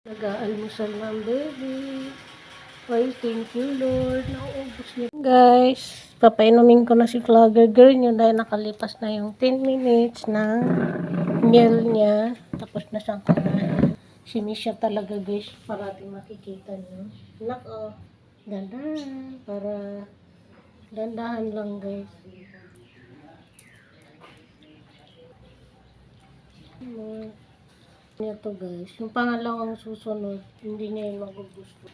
Nag-aalmusal na ang baby. Ay, thank you Lord. Nauubos niya. Guys, papainumin ko na si vlogger girl niyo dahil nakalipas na yung 10 minutes ng meal niya. Tapos na siyang kanain. Sinisya talaga guys, parating makikita niyo. Nak, oh. Dandahan. Para dandahan lang guys. Niya to guys. Yung pangalawang susunod, hindi niya yung magugusto.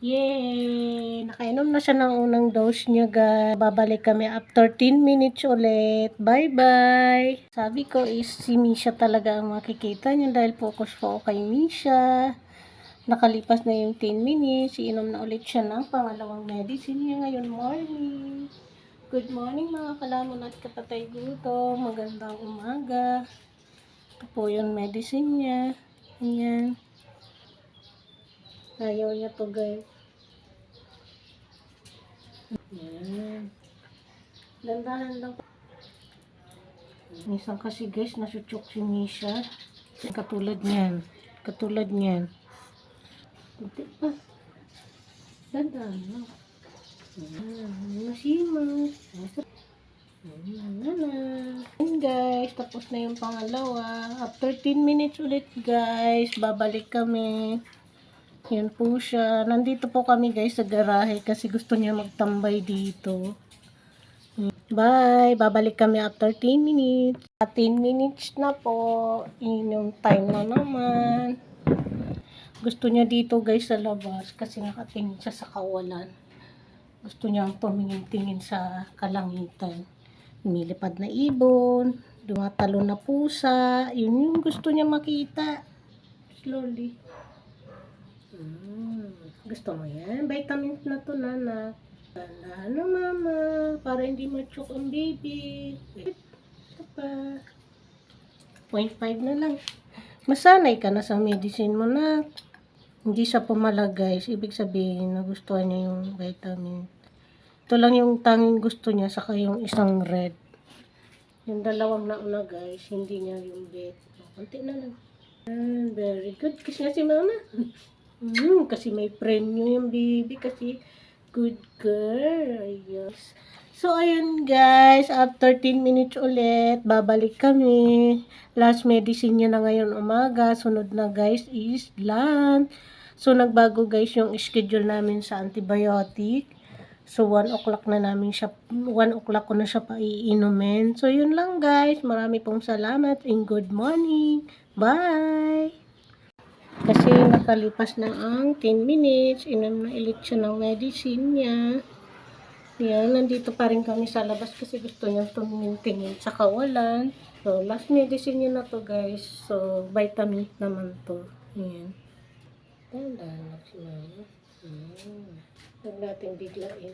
Yay! Nakainom na siya ng unang dose niya guys. Babalik kami after 10 minutes ulit. Bye-bye! Sabi ko is si Misha talaga ang makikita niyo dahil focus po ako kay Misha. Nakalipas na yung 10 minutes. Iinom na ulit siya ng pangalawang medicine niya ngayon morning. Good morning mga kalamon at kapatay gutom. Magandang umaga. Ito po yung medicine niya. Ayan. Ayaw niya to guys. Ayan. Dandahan lang. Minsan kasi guys, nasutsok si Misha. Katulad niyan. Katulad niyan. Kunti pa. Dandahan lang. Ayan. Masimas. Ayan guys, tapos na yung pangalawa. After 10 minutes ulit guys, babalik kami. Yan po siya. Nandito po kami guys sa garahe kasi gusto niya magtambay dito. Bye! Babalik kami after 10 minutes. 10 minutes na po. Yung time na naman. Gusto niya dito guys sa labas kasi nakatingin siya sa kawalan. Gusto niya tumingin-tingin sa kalangitan. Lumilipad na ibon. Dumatalo na pusa. Yun yung gusto niya makita. Slowly. Gusto mo yan? Vitamins na to, nanak. Ano, mama? Para hindi ma-choke ang baby. Ito pa. 0.5 na lang. Masanay ka na sa medicine mo, na. Hindi siya pumala, guys. Ibig sabihin, nagustuhan niya yung vitamin. Ito lang yung tanging gusto niya, saka yung isang red. Yung dalawang nauna, guys, hindi niya yung bet. Kunti na lang. Very good. Kasi nga si mama. Kasi may premyo yung baby kasi good girl. Yes. So, ayun guys. After 10 minutes ulit, babalik kami. Last medicine niya na ngayon umaga. Sunod na guys is lunch. So, nagbago guys yung schedule namin sa antibiotic. So, 1 o'clock na namin siya, 1 o'clock ko na siya paiinumin. So, yun lang guys. Marami pong salamat and good morning. Bye! Kasi nakalipas na ang 10 minutes, inom na ulit siya ng medicine niya. Yan, nandito pa rin kami sa labas kasi gusto niya tumingin-tingin sa kawalan. So, last medicine niya na to guys. So, vitamin naman to. Yan. Dandan lang si mama. Huwag natin biglain.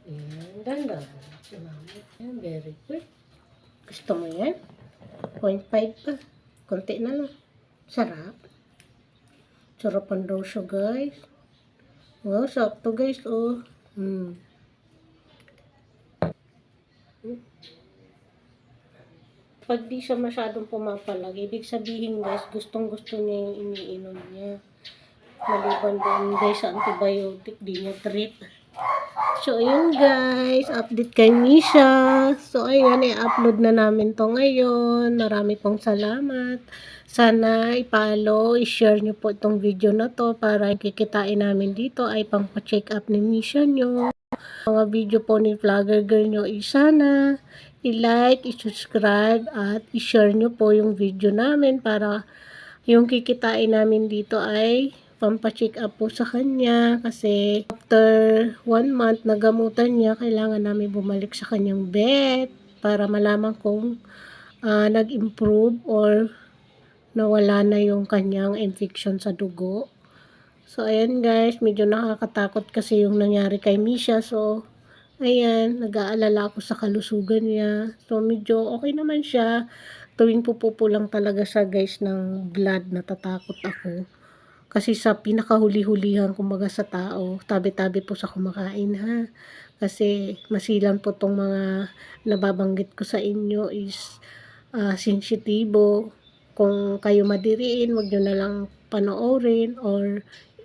Yan, dandan lang si mama. Yan, very good. Gusto mo yan? 0.5 pa. Konti na lang. Sarap. Sarapan daw siya guys. Wow, sakto guys, oh. Pag di siya masyadong pumapalag, ibig sabihin guys, gustong gusto niya yung iniinom niya. Maliban doon guys sa antibiotic, di niya trip. So, ayun guys, update kay Misha. So, ayun, i-upload na namin to ngayon. Marami pong salamat. Sana i-follow, i-share nyo po itong video na to para kikitain namin dito ay pang-check up ni Misha nyo. Mga video po ni vlogger girl nyo sana i-like, i-subscribe at i-share nyo po yung video namin para yung kikitain namin dito ay pampacheck up po sa kanya kasi after 1 month na gamutan niya, kailangan namin bumalik sa kanyang vet para malaman kung nag-improve or nawala na yung kanyang infection sa dugo. So, ayan guys, medyo nakakatakot kasi yung nangyari kay Misha. So, ayan, nag-aalala ako sa kalusugan niya. So, medyo okay naman siya. Tuwing pupupo lang talaga siya guys ng blood, natatakot ako. Kasi sa pinakahuli-hulihan kumbaga sa tao, tabi-tabi po sa kumakain ha. Kasi masilan po tong mga nababanggit ko sa inyo is sensitibo. kung kayo madiriin, wag nyo na lang panoorin or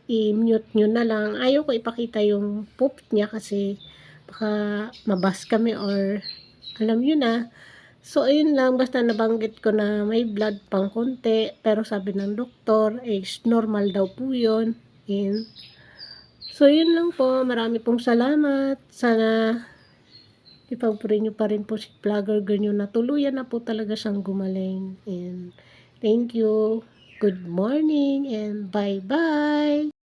i-mute nyo na lang. Ayaw ko ipakita yung poop niya kasi baka mabas kami or alam nyo na. So, ayun lang, basta nabanggit ko na may blood pang konti, pero sabi ng doktor, is normal daw po yun. And, so, yun lang po. Marami pong salamat. Sana ipag-pray nyo pa rin po si vlogger ganyo na tuluyan na po talaga siyang gumaling. And, thank you. Good morning and bye-bye.